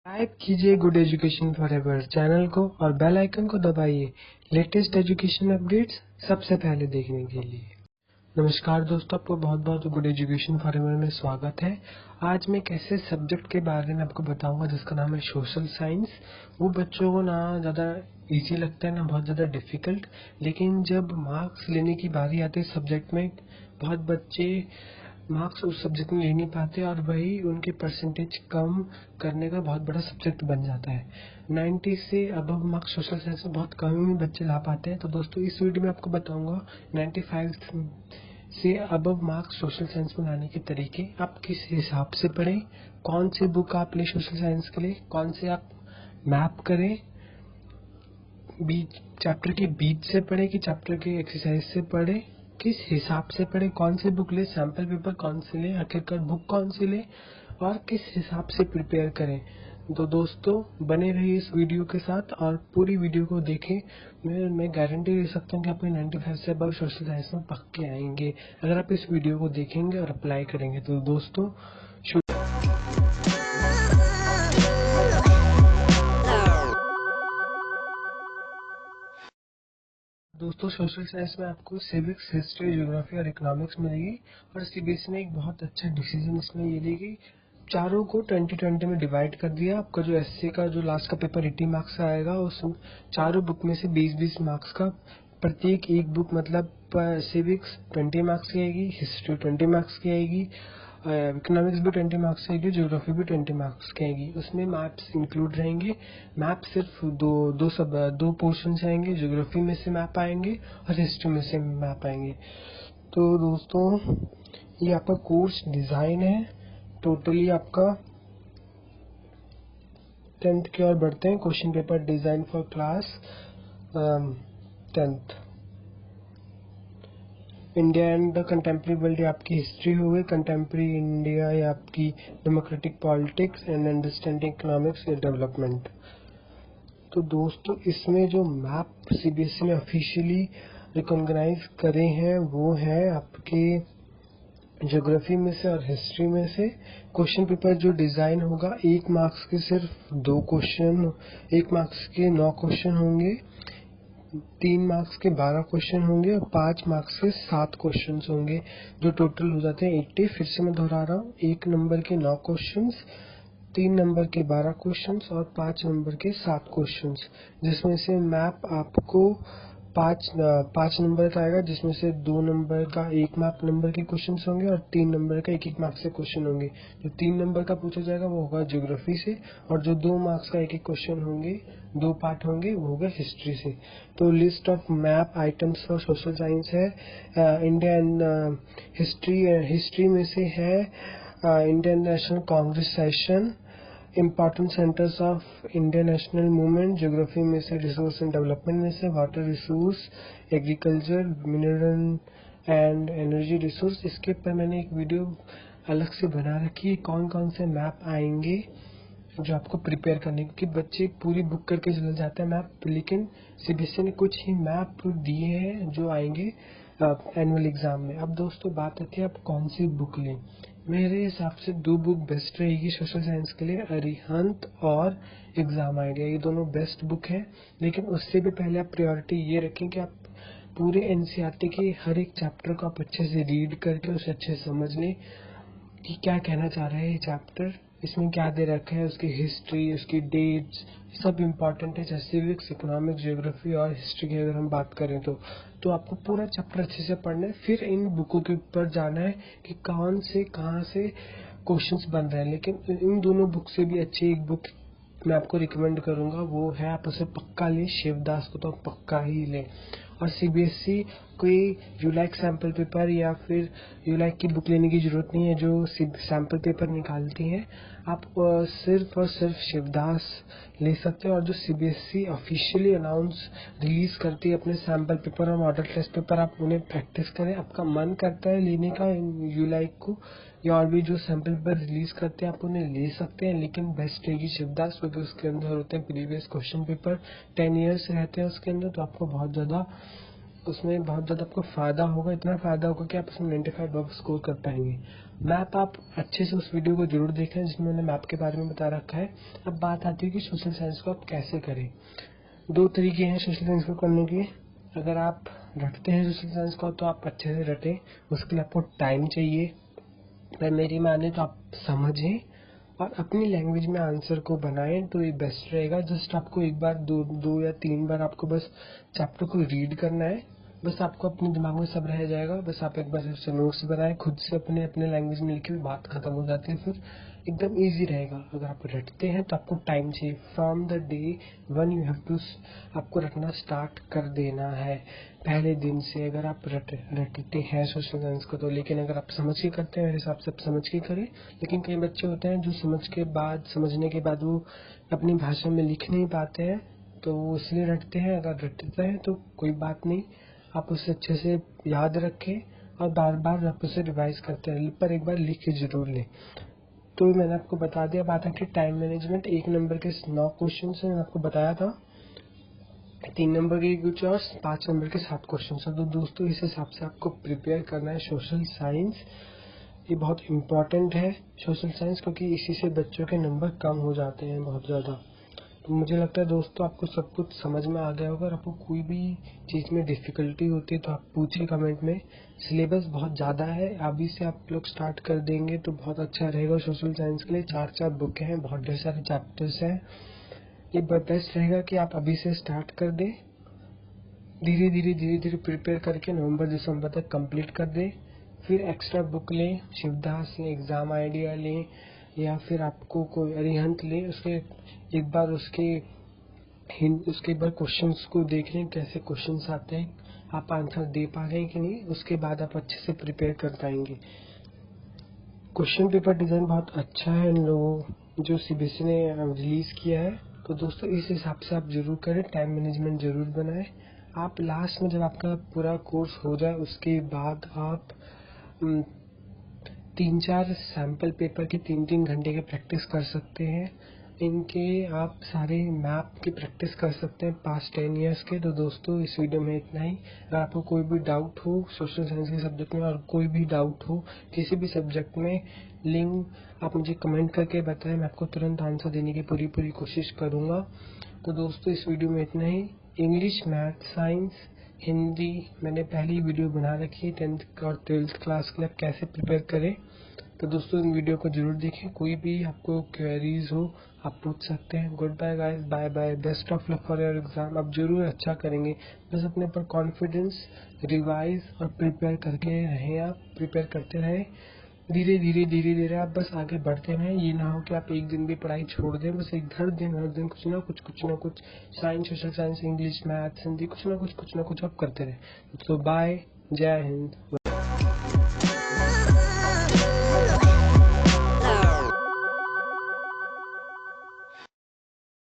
Type कीजिए good education forever channel को और बेल आइकन को दबाइए लेटेस्ट एजुकेशन अपडेट्स सबसे पहले देखने के लिए। नमस्कार दोस्तों, आपको बहुत बहुत गुड एजुकेशन फॉरएवर में स्वागत है। आज मैं एक ऐसे सब्जेक्ट के बारे में आपको बताऊंगा जिसका नाम है सोशल साइंस। वो बच्चों को ना ज़्यादा इजी लगता है ना बहुत ज़्यादा डिफिकल्ट, लेकिन जब मार्क्स लेने की बारी आती है सब्जेक्ट में, बहुत बच्चे मार्क्स उस सब्जेक्ट में ले नहीं पाते और वही उनके परसेंटेज कम करने का बहुत बड़ा सब्जेक्ट बन जाता है। 90 से अबव मार्क्स सोशल साइंस में बहुत कम ही बच्चे ला पाते हैं। तो दोस्तों इस वीडियो में आपको बताऊंगा 95 से अबव मार्क्स सोशल साइंस में लाने के तरीके। आप किस हिसाब से पढ़ें, कौन सी बुक आप लें सोशल साइंस के लिए, कौन से आप मैप करें, बीच चैप्टर के बीच से पढ़े कि चैप्टर के एक्सरसाइज से पढ़े, किस हिसाब से पढ़े, कौन से बुक ले, सैंपल पेपर कौन से ले, आखिरकार बुक कौन सी ले और किस हिसाब से प्रिपेयर करें। तो दोस्तों बने रहिए इस वीडियो के साथ और पूरी वीडियो को देखें। मैं गारंटी दे सकता हूँ कि आपके 95 से अब सोशल साइंस में पक्के आएंगे अगर आप इस वीडियो को देखेंगे और अप्लाई करेंगे। तो दोस्तों सोशल साइंस में आपको सिविक्स, हिस्ट्री, ज्योग्राफी और इकोनॉमिक्स मिलेगी और सीबीएसई ने एक बहुत अच्छा डिसीजन इसमें ये ली कि चारों को 2020 में डिवाइड कर दिया। आपका जो एसए का जो लास्ट का पेपर 80 मार्क्स का आएगा, उस चारों बुक में से 20-20 मार्क्स का प्रत्येक एक बुक, मतलब सिविक्स 20 मार्क्स की आएगी, हिस्ट्री 20 मार्क्स की आएगी, इकोनॉमिक्स भी 20 मार्क्स की आएगी, ज्योग्राफी भी 20 मार्क्स की आएगी। उसमें मैप्स इंक्लूड रहेंगे। मैप सिर्फ दो पोर्शन आएंगे, ज्योग्राफी में से मैप आएंगे और हिस्ट्री में से मैप आएंगे। तो दोस्तों ये आपका कोर्स डिजाइन है। टोटली आपका 10th की ओर बढ़ते हैं। Question paper design for class 10th। India and the contemporary world आपकी हिस्ट्री हो गई, कंटेम्प्रेरी इंडिया या आपकी democratic politics and understanding economics and development. तो दोस्तों इसमें जो मैप सीबीएसई ने ऑफिशियली रिकॉग्नाइज करे हैं वो है आपके ज्योग्राफी में से और हिस्ट्री में से। क्वेश्चन पेपर जो डिजाइन होगा, 1 मार्क्स के सिर्फ 2 क्वेश्चन, 1 मार्क्स के 9 क्वेश्चन होंगे, 3 मार्क्स के 12 क्वेश्चन होंगे और 5 मार्क्स के 7 क्वेश्चन होंगे, जो टोटल हो जाते हैं 80। फिर से मैं दोहरा रहा हूँ, 1 नंबर के 9 क्वेश्चन, 3 नंबर के 12 क्वेश्चंस और 5 नंबर के 7 क्वेश्चंस, जिसमें से मैप आपको 5 नंबर का आएगा, जिसमें से 2 नंबर का 1 मैप नंबर के क्वेश्चंस होंगे और 3 नंबर का 1-1 मार्क्स से क्वेश्चन होंगे। जो 3 नंबर का पूछा जाएगा वो होगा ज्योग्राफी से और जो 2 मार्क्स का 1-1 क्वेश्चन होंगे, 2 पार्ट होंगे, वो होगा हिस्ट्री से। तो list of map items for social science है इंडिया एंड हिस्ट्री में से है Indian national Congress session, important centres of Indian national movement, geography में से रिसोर्स एंड डेवलपमेंट में से water resource, agriculture, mineral and energy resource. इसके ऊपर मैंने एक वीडियो अलग से बना रखी है, कौन कौन से मैप आएंगे जो आपको प्रिपेयर करने, क्योंकि बच्चे पूरी बुक करके चले जाते हैं मैप, लेकिन सीबीएसई ने कुछ ही मैप दिए हैं जो आएंगे एनुअल एग्जाम में। अब दोस्तों बात आती है आप कौन सी बुक लें। मेरे हिसाब से 2 बुक बेस्ट रहेगी सोशल साइंस के लिए, अरिहंत और एग्जाम आइडिया। ये दोनों बेस्ट बुक हैं, लेकिन उससे भी पहले आप प्रायोरिटी ये रखें कि आप पूरे एनसीईआरटी के हर एक चैप्टर को आप अच्छे से रीड करके उसे अच्छे से समझ लें कि क्या कहना चाह रहा है ये चैप्टर, इसमें क्या दे रखा है, उसकी हिस्ट्री, उसकी डेट्स सब इम्पोर्टेंट है। जैसे सिविक्स, इकोनॉमिक्स, ज्योग्राफी और हिस्ट्री की अगर हम बात करें तो आपको पूरा चैप्टर अच्छे से पढ़ना है। फिर इन बुकों के ऊपर जाना है कि कौन से कहाँ से क्वेश्चंस बन रहे हैं। लेकिन इन दोनों बुक से भी अच्छी एक बुक मैं आपको रिकमेंड करूंगा, वो है आप उसे पक्का लें, शिवदास को तो आप पक्का ही लें। और सीबीएसई कोई यूलाइक सैंपल पेपर या फिर यूलाइक की बुक लेने की जरूरत नहीं है जो सैंपल पेपर निकालती है। आप सिर्फ और सिर्फ शिवदास ले सकते हैं। और जो सीबीएसई ऑफिशियली अनाउंस रिलीज करती है अपने सैंपल पेपर और मॉडल टेस्ट पेपर, आप उन्हें प्रैक्टिस करें। आपका मन करता है लेने का यूलाइक को या और भी जो सैंपल पेपर रिलीज करते हैं आप उन्हें ले सकते हैं, लेकिन बेस्ट रहेगी शिवदास, क्योंकि उसके अंदर होते हैं प्रीवियस क्वेश्चन पेपर, 10 ईयर्स रहते हैं उसके अंदर। तो आपको उसमें बहुत ज़्यादा आपको फायदा होगा, इतना फायदा होगा कि आप उसमें 95 स्कोर कर पाएंगे। मैप आप अच्छे से उस वीडियो को जरूर देखें जिसमें मैंने मैप के बारे में बता रखा है। अब बात आती है कि सोशल साइंस को आप कैसे करें। दो तरीके हैं सोशल साइंस को करने के। अगर आप रटते हैं सोशल साइंस को तो आप अच्छे से रटें, उसके लिए आपको टाइम चाहिए। पर मेरी माने तो आप समझें और अपनी लैंग्वेज में आंसर को बनाएं तो ये बेस्ट रहेगा। जस्ट आपको एक बार दो या तीन बार आपको बस चैप्टर को रीड करना है, बस आपको अपने दिमाग में सब रह जाएगा। बस आप एक बार उससे नोट्स बनाएं खुद से, अपने अपने लैंग्वेज में लिखी हुई बात खत्म हो जाती है, फिर एकदम इजी रहेगा। अगर आप रटते हैं तो आपको टाइम चाहिए। From the day one you have to, आपको रटना स्टार्ट कर देना है पहले दिन से। अगर आप रटते हैं सोशल साइंस को तो, लेकिन अगर आप समझ के करते हैं मेरे हिसाब से आप समझ के करें। लेकिन कई बच्चे होते हैं जो समझने के बाद वो अपनी भाषा में लिख नहीं पाते हैं, तो वो इसलिए रटते हैं। अगर रटते हैं तो कोई बात नहीं, आप उसे अच्छे से याद रखें और बार बार आप उसे रिवाइज करते रहें, पर एक बार लिख के जरूर लें। तो मैंने आपको बता दिया। बात है कि टाइम मैनेजमेंट, 1 नंबर के 9 क्वेश्चन मैंने आपको बताया था, 3 नंबर के कुछ और 5 नंबर के 7 क्वेश्चन है। तो दोस्तों इस हिसाब से आपको प्रिपेयर करना है सोशल साइंस। ये बहुत इम्पोर्टेंट है सोशल साइंस, क्योंकि इसी से बच्चों के नंबर कम हो जाते हैं बहुत ज़्यादा। तो मुझे लगता है दोस्तों आपको सब कुछ समझ में आ गया होगा। अगर आपको कोई भी चीज़ में डिफ़िकल्टी होती है तो आप पूछिए कमेंट में। सिलेबस बहुत ज़्यादा है, अभी से आप लोग स्टार्ट कर देंगे तो बहुत अच्छा रहेगा सोशल साइंस के लिए। 4 बुकें हैं, बहुत ढेर सारे चैप्टर्स हैं। ये बेस्ट रहेगा कि आप अभी से स्टार्ट कर दें, धीरे धीरे प्रिपेयर करके नवंबर दिसंबर तक कंप्लीट कर दें। फिर एक्स्ट्रा बुक लें, शिवदास लें, एग्ज़ाम आइडिया लें, या फिर आपको कोई अरिहंत लें। उसके एक बार उसके एक बार क्वेश्चंस को देख लें, कैसे क्वेश्चंस आते हैं, आप आंसर दे पा रहे हैं कि नहीं। उसके बाद आप अच्छे से प्रिपेयर कर पाएंगे। क्वेश्चन पेपर डिज़ाइन बहुत अच्छा है इन लोगों जो सीबीएसई ने रिलीज़ किया है। तो दोस्तों इस हिसाब से आप जरूर करें, टाइम मैनेजमेंट जरूर बनाएं। आप लास्ट में जब आपका पूरा कोर्स हो जाए उसके बाद आप 3-4 सैम्पल पेपर की 3-3 घंटे की प्रैक्टिस कर सकते हैं। इनके आप सारे मैप की प्रैक्टिस कर सकते हैं पास्ट 10 ईयर्स के। तो दोस्तों इस वीडियो में इतना ही। अगर आपको कोई भी डाउट हो सोशल साइंस के सब्जेक्ट में, और कोई भी डाउट हो किसी भी सब्जेक्ट में, लिंक आप मुझे कमेंट करके बताएं, मैं आपको तुरंत आंसर देने की पूरी कोशिश करूँगा। तो दोस्तों इस वीडियो में इतना ही। इंग्लिश, मैथ, साइंस, हिंदी मैंने पहली वीडियो बना रखी है 10th और 12th क्लास के लिए आप कैसे प्रिपेयर करें। तो दोस्तों इन वीडियो को जरूर देखें। कोई भी आपको क्वेरीज हो आप पूछ सकते हैं। Goodbye guys, bye bye, best of luck for your exam. आप जरूर अच्छा करेंगे, बस अपने ऊपर कॉन्फिडेंस, रिवाइज और प्रिपेयर करके रहें। आप प्रिपेयर करते रहें, धीरे धीरे आप बस आगे बढ़ते रहें। ये ना हो कि आप एक दिन भी पढ़ाई छोड़ दें। बस एक हर दिन कुछ ना कुछ science, social science, English, maths, Hindi, कुछ ना कुछ आप करते रहें। तो बाय, जय हिंद।